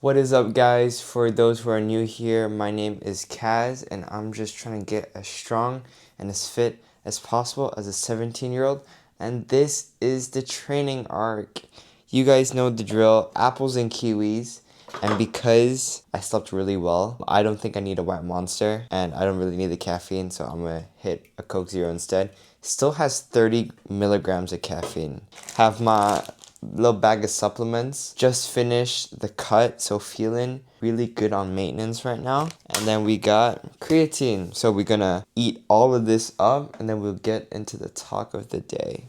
What is up, guys? For those who are new here, my name is Kaz, and I'm just trying to get as strong and as fit as possible as a 17-year-old. And this is the training arc. You guys know the drill, apples and kiwis. And because I slept really well, I don't think I need a white monster, and I don't really need the caffeine, so I'm gonna hit a Coke Zero instead. Still has 30 milligrams of caffeine. Have my little bag of supplements. Just finished the cut, so feeling really good on maintenance right now. And then we got creatine. So we're gonna eat all of this up, and then we'll get into the talk of the day.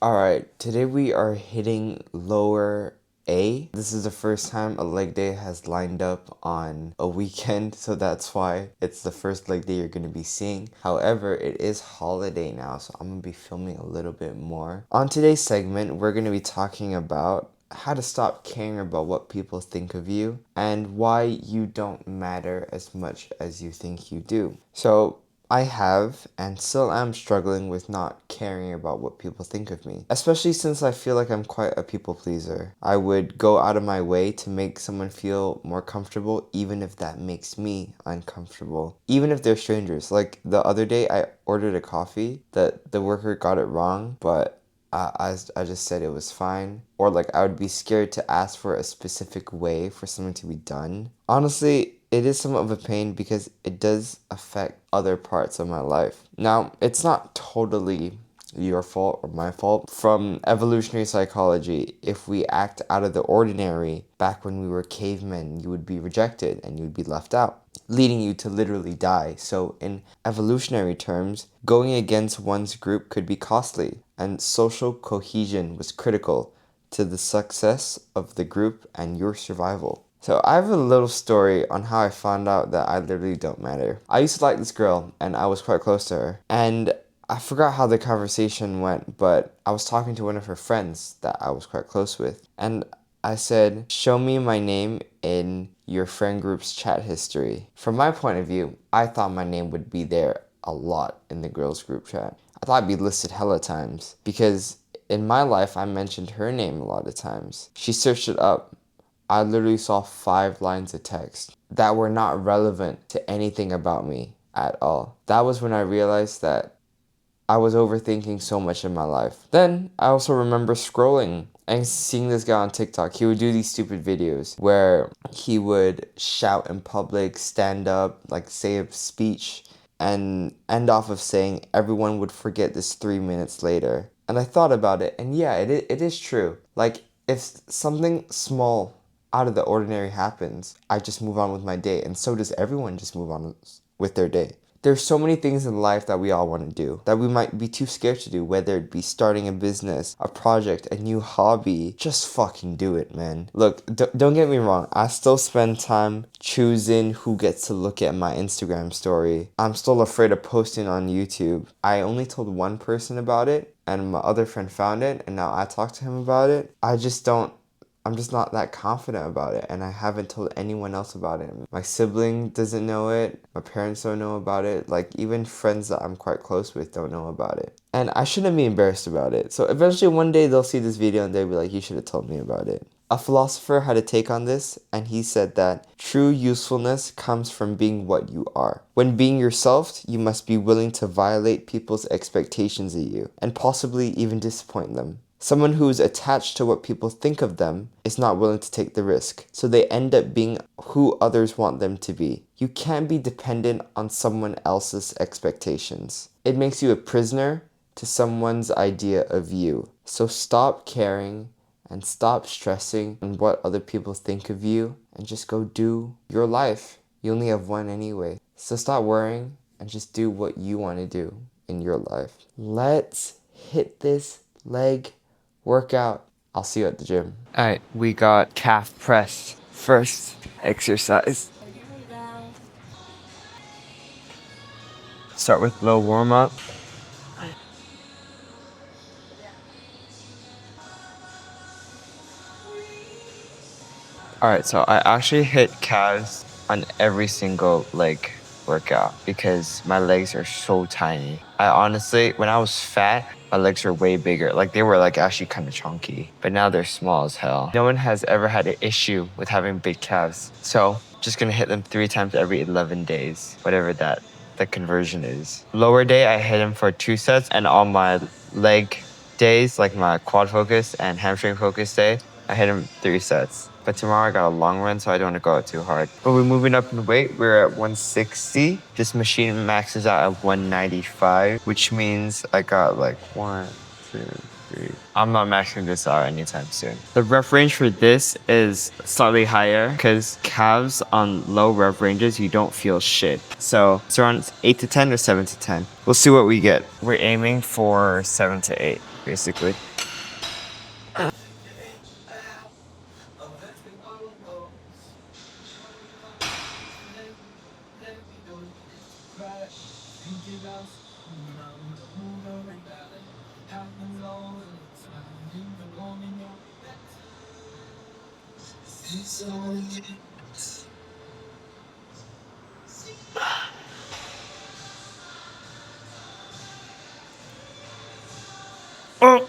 Alright, today we are hitting lower A. This is the first time a leg day has lined up on a weekend, so that's why it's the first leg day you're going to be seeing. However, it is holiday now, so I'm going to be filming a little bit more. On today's segment, we're going to be talking about how to stop caring about what people think of you and why you don't matter as much as you think you do. So, I have and still am struggling with not caring about what people think of me, especially since I feel like I'm quite a people pleaser. I would go out of my way to make someone feel more comfortable, even if that makes me uncomfortable, even if they're strangers. Like the other day, I ordered a coffee that the worker got it wrong, but I just said it was fine. Or like I would be scared to ask for a specific way for something to be done. Honestly, it is somewhat of a pain because it does affect other parts of my life. Now, it's not totally your fault or my fault. From evolutionary psychology, if we act out of the ordinary, back when we were cavemen, you would be rejected and you would be left out, leading you to literally die. So in evolutionary terms, going against one's group could be costly, and social cohesion was critical to the success of the group and your survival. So I have a little story on how I found out that I literally don't matter. I used to like this girl and I was quite close to her. And I forgot how the conversation went, but I was talking to one of her friends that I was quite close with. And I said, "Show me my name in your friend group's chat history." From my point of view, I thought my name would be there a lot in the girls' group chat. I thought I'd be listed hella times because in my life, I mentioned her name a lot of times. She searched it up. I literally saw 5 lines of text that were not relevant to anything about me at all. That was when I realized that I was overthinking so much in my life. Then I also remember scrolling and seeing this guy on TikTok. He would do these stupid videos where he would shout in public, stand up, like say a speech, and end off of saying everyone would forget this 3 minutes later. And I thought about it, and yeah, it is true. Like, if something small out of the ordinary happens, I just move on with my day, and so does everyone just move on with their day. There's so many things in life that we all want to do that we might be too scared to do, whether it be starting a business, a project, a new hobby. Just fucking do it, man. Look, don't get me wrong. I still spend time choosing who gets to look at my Instagram story. I'm still afraid of posting on YouTube. I only told one person about it, and my other friend found it, and now I talk to him about it. I'm just not that confident about it, and I haven't told anyone else about it. My sibling doesn't know it, my parents don't know about it, like even friends that I'm quite close with don't know about it. And I shouldn't be embarrassed about it. So eventually one day they'll see this video and they'll be like, "You should have told me about it." A philosopher had a take on this, and he said that true usefulness comes from being what you are. When being yourself, you must be willing to violate people's expectations of you, and possibly even disappoint them. Someone who is attached to what people think of them is not willing to take the risk, so they end up being who others want them to be. You can't be dependent on someone else's expectations. It makes you a prisoner to someone's idea of you. So stop caring and stop stressing on what other people think of you and just go do your life. You only have one anyway. So stop worrying and just do what you want to do in your life. Let's hit this leg workout. I'll see you at the gym. Alright, we got calf press. First exercise. Start with a little warm up. Alright, so I actually hit calves on every single leg workout because my legs are so tiny. I honestly, when I was fat, my legs were way bigger. Like they were like actually kind of chunky, but now they're small as hell. No one has ever had an issue with having big calves. So just gonna hit them 3 times every 11 days, whatever that the conversion is. Lower day, I hit them for 2 sets, and on my leg days, like my quad focus and hamstring focus day, I hit them 3 sets. But tomorrow I got a long run, so I don't want to go out too hard. But we're moving up in weight. We're at 160. This machine maxes out at 195, which means I got like 1, 2, 3. I'm not maxing this out anytime soon. The rep range for this is slightly higher because calves on low rep ranges, you don't feel shit. So it's around 8 to 10 or 7 to 10. We'll see what we get. We're aiming for 7 to 8, basically. Oh.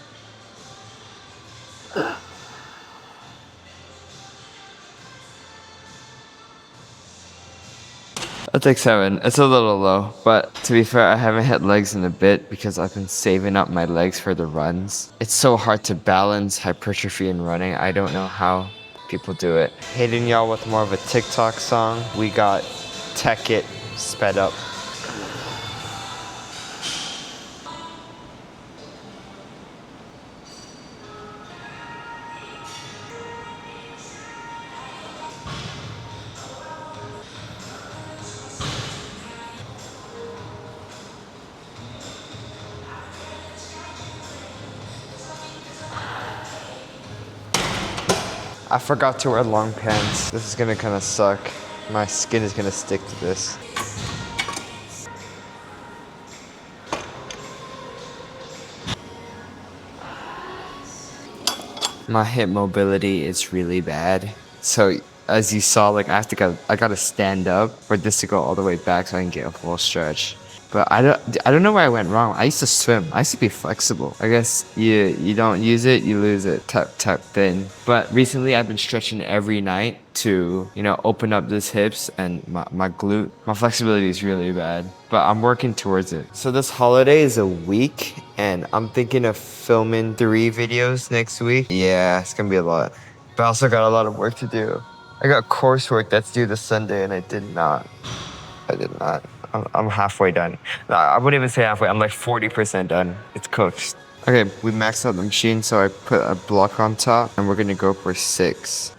I'll take 7. It's a little low, but to be fair, I haven't hit legs in a bit because I've been saving up my legs for the runs. It's so hard to balance hypertrophy and running. I don't know how people do it. Hitting y'all with more of a TikTok song. We got Tech It sped up. I forgot to wear long pants. This is gonna kind of suck. My skin is gonna stick to this. My hip mobility is really bad. So as you saw, like I gotta stand up for this to go all the way back so I can get a full stretch. But I don't know where I went wrong. I used to swim. I used to be flexible. I guess you don't use it, you lose it. Tap thin. But recently I've been stretching every night to, open up these hips and my glute. My flexibility is really bad, but I'm working towards it. So this holiday is a week and I'm thinking of filming 3 videos next week. Yeah, it's gonna be a lot. But I also got a lot of work to do. I got coursework that's due this Sunday and I did not. I'm halfway done. No, I wouldn't even say halfway. I'm like 40% done. It's cooked. Okay, we maxed out the machine, so I put a block on top, and we're gonna go for 6.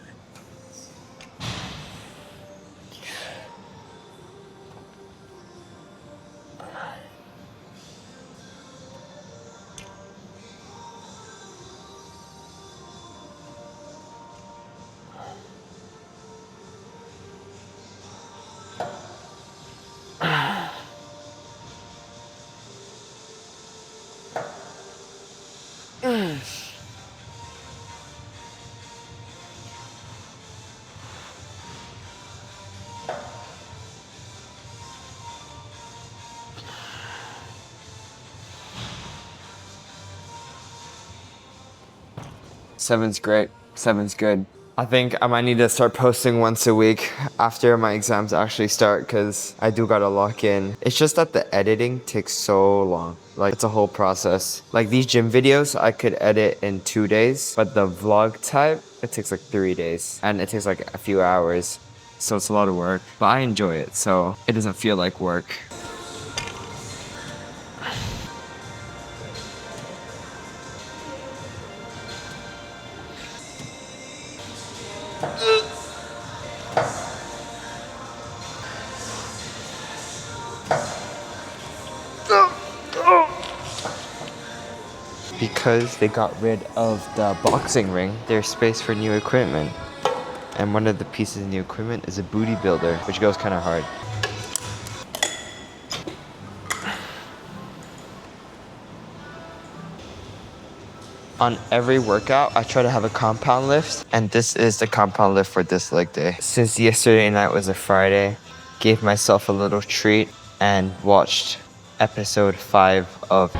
Seven's great. 7's good. I think I might need to start posting once a week after my exams actually start because I do gotta lock in. It's just that the editing takes so long. Like, it's a whole process. Like, these gym videos, I could edit in 2 days, but the vlog type, it takes like 3 days. And it takes like a few hours. So it's a lot of work, but I enjoy it, so it doesn't feel like work. Because they got rid of the boxing ring, there's space for new equipment. And one of the pieces of new equipment is a booty builder, which goes kind of hard. On every workout, I try to have a compound lift, and this is the compound lift for this leg day. Since yesterday night was a Friday, gave myself a little treat and watched episode 5 of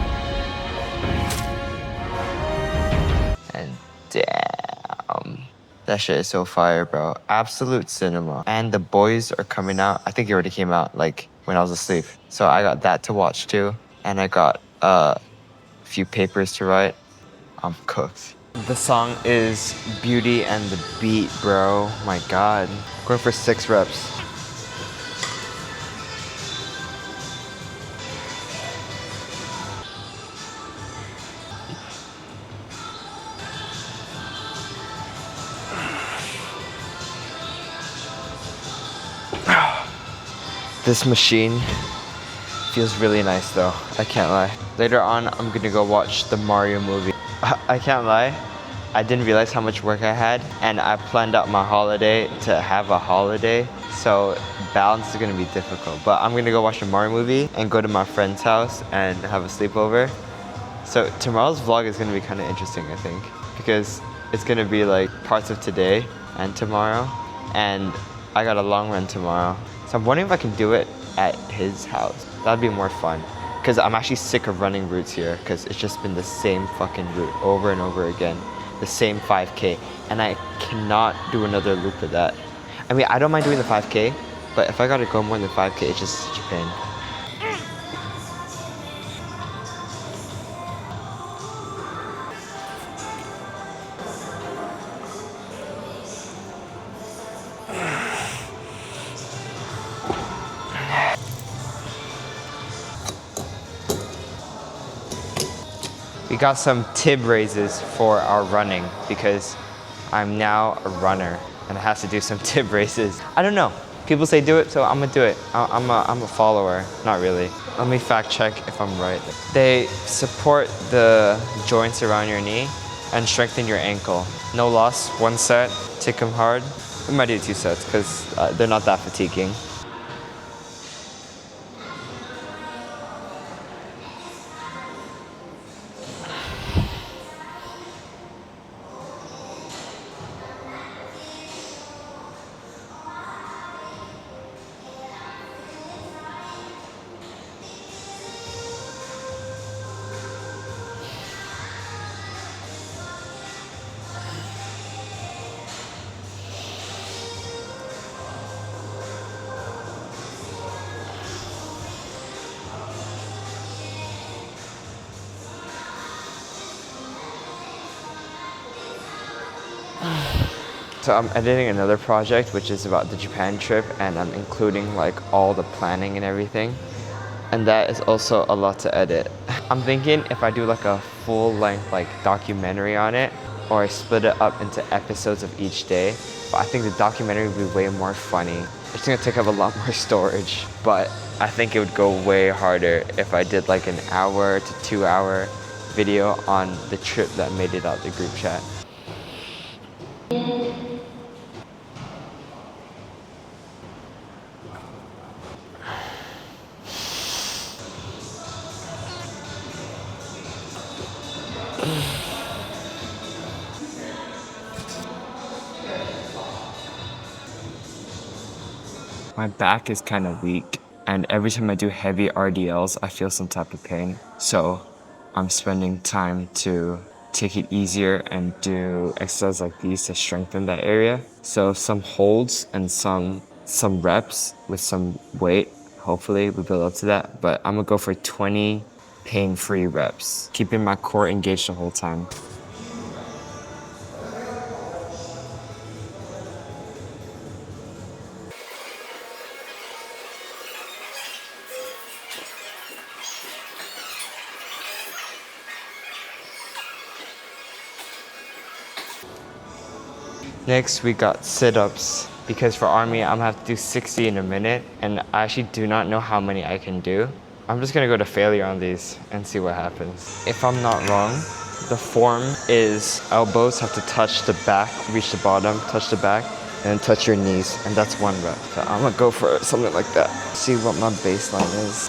Damn. That shit is so fire, bro. Absolute cinema. And the boys are coming out. I think it already came out, like, when I was asleep. So I got that to watch, too. And I got a few papers to write. I'm cooked. The song is Beauty and the Beat, bro. My God. Going for 6 reps. This machine feels really nice though, I can't lie. Later on, I'm gonna go watch the Mario movie. I can't lie, I didn't realize how much work I had, and I planned out my holiday to have a holiday, so balance is gonna be difficult. But I'm gonna go watch the Mario movie and go to my friend's house and have a sleepover. So tomorrow's vlog is gonna be kind of interesting, I think, because it's gonna be like parts of today and tomorrow, and I got a long run tomorrow. So I'm wondering if I can do it at his house. That'd be more fun. Because I'm actually sick of running routes here, because it's just been the same fucking route over and over again. The same 5K, and I cannot do another loop of that. I mean, I don't mind doing the 5K, but if I gotta go more than 5K, it's just such a pain. We got some tib raises for our running because I'm now a runner and I have to do some tib raises. I don't know. People say do it, so I'm gonna do it. I'm a follower, not really. Let me fact check if I'm right. They support the joints around your knee and strengthen your ankle. No loss, 1 set, tick them hard. We might do 2 sets because they're not that fatiguing. So I'm editing another project which is about the Japan trip, and I'm including like all the planning and everything. And that is also a lot to edit. I'm thinking if I do like a full length like documentary on it, or I split it up into episodes of each day. But I think the documentary would be way more funny. It's gonna take up a lot more storage, but I think it would go way harder if I did like an hour to 2 hour video on the trip that made it out the group chat. My back is kind of weak, and every time I do heavy RDLs, I feel some type of pain. So I'm spending time to take it easier and do exercises like these to strengthen that area. So some holds and some reps with some weight. Hopefully we build up to that, but I'm gonna go for 20 pain-free reps, keeping my core engaged the whole time. Next, we got sit-ups, because for army, I'm gonna have to do 60 in a minute, and I actually do not know how many I can do. I'm just gonna go to failure on these and see what happens. If I'm not wrong, the form is elbows have to touch the back, reach the bottom, touch the back, and then touch your knees, and that's 1 rep. So I'm gonna go for something like that. See what my baseline is.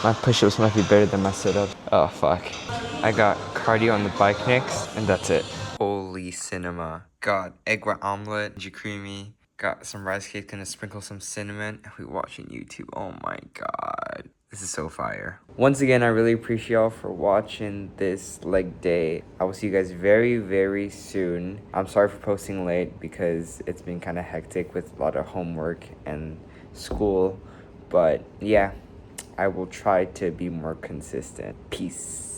My push-ups might be better than my sit-ups. Oh, fuck. I got cardio on the bike next, and that's it. Holy cinema. Got egg white omelet, creamy. Got some rice cake, gonna sprinkle some cinnamon, and we watching YouTube. Oh my god. This is so fire. Once again, I really appreciate y'all for watching this leg day. I will see you guys very, very soon. I'm sorry for posting late because it's been kind of hectic with a lot of homework and school. But yeah, I will try to be more consistent. Peace.